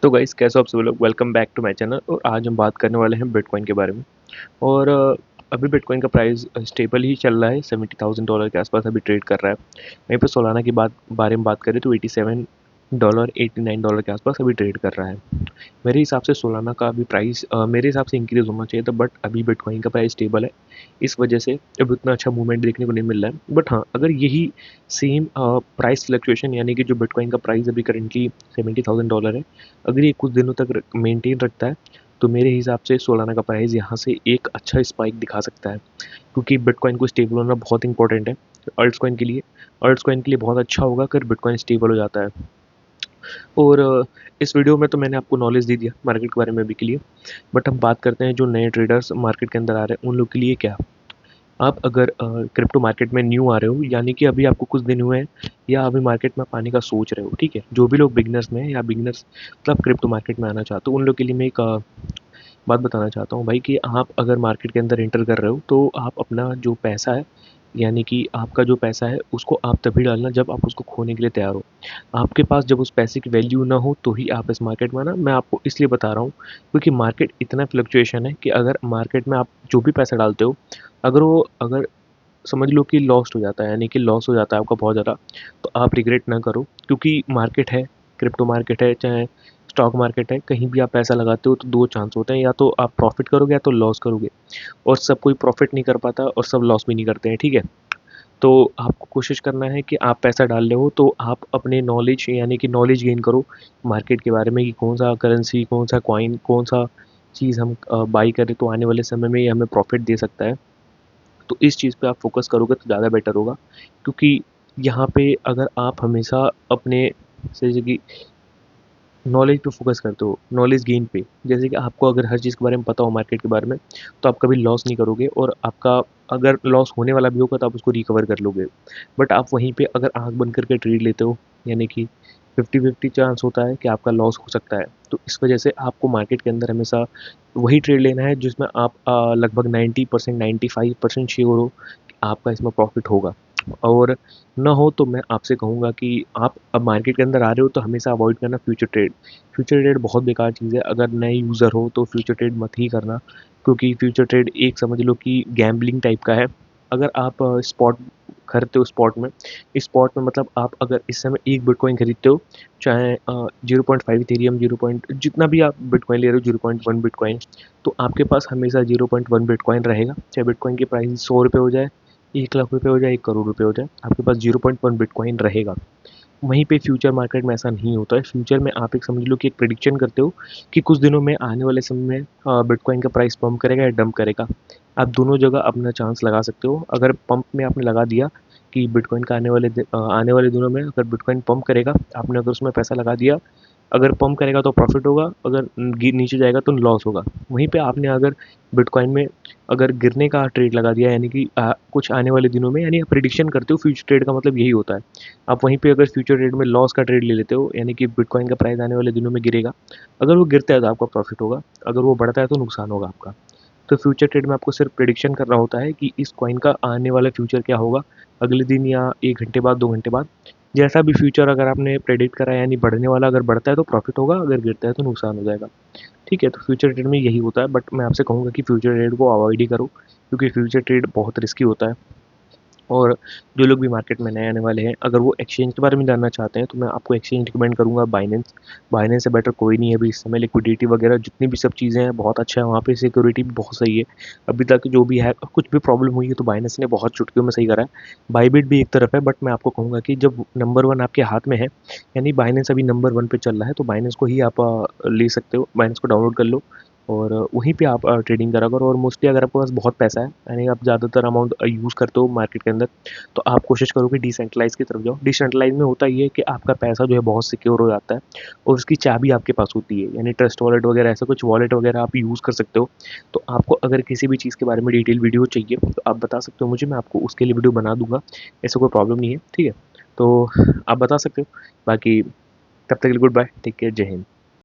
तो गाइस कैसे हो आप सभी लोग। Welcome back to my channel. और आज हम बात करने वाले हैं बिटकॉइन के बारे में। और अभी बिटकॉइन का प्राइस स्टेबल ही चल रहा है, $70,000 के आसपास अभी ट्रेड कर रहा है। वहीं पे सोलाना की बारे में बात करें तो $87 $89 के आसपास अभी ट्रेड कर रहा है। मेरे हिसाब से सोलाना का अभी प्राइस मेरे हिसाब से इंक्रीज़ होना चाहिए था, बट अभी बिटकॉइन का प्राइस स्टेबल है। इस वजह से अब उतना अच्छा मूवमेंट देखने को नहीं मिल रहा है। बट हाँ, अगर यही सेम प्राइस फ्लक्चुएशन यानी कि जो बिटकॉइन का प्राइस अभी करंटली $70,000 है, अगर ये कुछ दिनों तक मेंटेन रखता है तो मेरे हिसाब से सोलाना का प्राइस यहाँ से एक अच्छा स्पाइक दिखा सकता है। क्योंकि बिटकॉइन को स्टेबल होना बहुत इंपॉर्टेंट है अल्ट्स कॉइन के लिए बहुत अच्छा होगा अगर बिटकॉइन स्टेबल हो जाता है। और इस वीडियो में तो मैंने आपको नॉलेज दे दिया मार्केट के बारे में अभी के लिए। बट हम बात करते हैं जो नए ट्रेडर्स मार्केट के अंदर आ रहे हैं उन लोग के लिए क्या। आप अगर क्रिप्टो मार्केट में न्यू आ रहे हो, यानी कि अभी आपको कुछ दिन हुए हैं या अभी मार्केट में आप आने का सोच रहे हो, ठीक है, जो भी लोग बिगनर्स में हैं या बिगनर्स मतलब क्रिप्टो मार्केट में आना चाहते हो, उन लोग के लिए मैं एक बात बताना चाहता हूँ भाई कि आप अगर मार्केट के अंदर एंटर कर रहे हो तो आप अपना जो पैसा है, यानी कि आपका जो पैसा है उसको आप तभी डालना जब आप उसको खोने के लिए तैयार हो। आपके पास जब उस पैसे की वैल्यू ना हो तो ही आप इस मार्केट में आना। मैं आपको इसलिए बता रहा हूँ क्योंकि मार्केट इतना फ्लक्चुएशन है कि अगर मार्केट में आप जो भी पैसा डालते हो, अगर समझ लो कि लॉस्ट हो जाता है, यानी कि लॉस हो जाता है आपका बहुत ज़्यादा, तो आप रिग्रेट ना करो। क्योंकि मार्केट है, क्रिप्टो मार्केट है चाहे स्टॉक मार्केट है, कहीं भी आप पैसा लगाते हो तो दो चांस होते हैं, या तो आप प्रॉफिट करोगे या तो लॉस करोगे। और सब कोई प्रॉफिट नहीं कर पाता और सब लॉस भी नहीं करते हैं, ठीक है। तो आपको कोशिश करना है कि आप पैसा डाल रहे हो तो आप अपने नॉलेज यानी कि नॉलेज गेन करो मार्केट के बारे में कि कौन सा करेंसी, कौन सा कॉइन, कौन सा चीज़ हम बाई करें तो आने वाले समय में ये हमें प्रॉफिट दे सकता है। तो इस चीज़ पे आप फ़ोकस करोगे तो ज़्यादा बेटर होगा। क्योंकि यहाँ पे अगर आप हमेशा अपने जैसे कि नॉलेज पे फ़ोकस करते हो, नॉलेज गेन पे, जैसे कि आपको अगर हर चीज़ के बारे में पता हो मार्केट के बारे में, तो आप कभी लॉस नहीं करोगे और आपका अगर लॉस होने वाला भी होगा तो आप उसको रिकवर कर लोगे। बट आप वहीं पे अगर आँख बंद करके ट्रेड लेते हो, यानी कि 50-50 चांस होता है कि आपका लॉस हो सकता है। तो इस वजह से आपको मार्केट के अंदर हमेशा वही ट्रेड लेना है जिसमें आप लगभग 90% 95% श्योर हो कि आपका इसमें प्रॉफ़िट होगा। और ना हो तो मैं आपसे कहूँगा कि आप अब मार्केट के अंदर आ रहे हो तो हमेशा अवॉइड करना फ्यूचर ट्रेड। फ्यूचर ट्रेड बहुत बेकार चीज़ है, अगर नए यूज़र हो तो फ्यूचर ट्रेड मत ही करना। क्योंकि फ्यूचर ट्रेड एक समझ लो कि गैम्बलिंग टाइप का है। अगर आप स्पॉट खरीदते हो स्पॉट में मतलब आप अगर इस समय एक बिटकॉइन खरीदते हो, चाहे 0.5 इथेरियम, 0 पॉइंट जितना भी आप बिटकॉइन ले रहे हो, 0.1 बिटकॉइन, तो आपके पास हमेशा 0.1 बिटकॉइन रहेगा। चाहे बिटकॉइन की प्राइस ₹100 हो जाए, 1 लाख रुपए हो जाए, 1 करोड़ रुपए हो जाए, आपके पास 0.1 बिटकॉइन रहेगा। वहीं पे फ्यूचर मार्केट में ऐसा नहीं होता है। फ्यूचर में आप एक समझ लो कि एक प्रेडिक्शन करते हो कि कुछ दिनों में आने वाले समय में बिटकॉइन का प्राइस पंप करेगा या डंप करेगा। आप दोनों जगह अपना चांस लगा सकते हो। अगर पंप में आपने लगा दिया कि बिटकॉइन का आने वाले दिनों में अगर बिटकॉइन पंप करेगा, आपने अगर उसमें पैसा लगा दिया, अगर पंप करेगा तो प्रॉफिट होगा, अगर नीचे जाएगा तो लॉस होगा। वहीं पे आपने अगर बिटकॉइन में अगर गिरने का ट्रेड लगा दिया, यानी कि कुछ आने वाले दिनों में, यानी प्रिडिक्शन करते हो, फ्यूचर ट्रेड का मतलब यही होता है। आप वहीं पे अगर फ्यूचर ट्रेड में लॉस का ट्रेड ले लेते हो, यानी कि बिटकॉइन का प्राइस आने वाले दिनों में गिरेगा, अगर वो गिरता है तो आपका प्रॉफिट होगा, अगर वो बढ़ता है तो नुकसान होगा आपका। तो फ्यूचर ट्रेड में आपको सिर्फ प्रिडिक्शन करना होता है कि इस कॉइन का आने वाला फ्यूचर क्या होगा, अगले दिन या 1 घंटे बाद, 2 घंटे बाद। जैसा भी फ्यूचर अगर आपने प्रेडिक्ट करा है, यानी बढ़ने वाला अगर बढ़ता है तो प्रॉफिट होगा, अगर गिरता है तो नुकसान हो जाएगा। ठीक है, तो फ्यूचर ट्रेड में यही होता है। बट मैं आपसे कहूँगा कि फ्यूचर ट्रेड को अवॉइड ही करो, क्योंकि फ्यूचर ट्रेड बहुत रिस्की होता है। और जो लोग भी मार्केट में नए आने वाले हैं, अगर वो एक्सचेंज के बारे में जानना चाहते हैं तो मैं आपको एक्सचेंज रिकमेंड करूँगा बाइनेंस। बाइनेंस से बेटर कोई नहीं है अभी इस समय। लिक्विडिटी वगैरह जितनी भी सब चीज़ें हैं बहुत अच्छा है वहाँ पे, सिक्योरिटी भी बहुत सही है। अभी तक जो भी है, कुछ भी प्रॉब्लम हुई है तो बाइनेंस ने बहुत चुटकियों में सही करा है। बाइबिट भी एक तरफ है, बट मैं आपको कहूँगा कि जब नंबर 1 आपके हाथ में है, यानी बाइनेंस अभी नंबर 1 पे चल रहा है, तो बाइनेंस को ही आप ले सकते हो। बाइनेंस को डाउनलोड कर लो और वहीं पे आप ट्रेडिंग करा करो। और मोस्टली अगर आपके पास बहुत पैसा है, यानी आप ज़्यादातर अमाउंट यूज़ करते हो मार्केट के अंदर, तो आप कोशिश करो कि डिसेंट्रलाइज़ की तरफ जाओ। डिसेंट्रलाइज़ में होता ये है कि आपका पैसा जो है बहुत सिक्योर हो जाता है और उसकी चाबी आपके पास होती है, यानी ट्रस्ट वॉलेट वगैरह, ऐसा कुछ वॉलेट वगैरह आप यूज़ कर सकते हो। तो आपको अगर किसी भी चीज़ के बारे में डिटेल वीडियो चाहिए तो आप बता सकते हो मुझे, मैं आपको उसके लिए वीडियो बना दूँगा, ऐसा कोई प्रॉब्लम नहीं है, ठीक है? तो आप बता सकते हो। बाकी तब तक के लिए गुड बाय, टेक केयर, जय हिंद।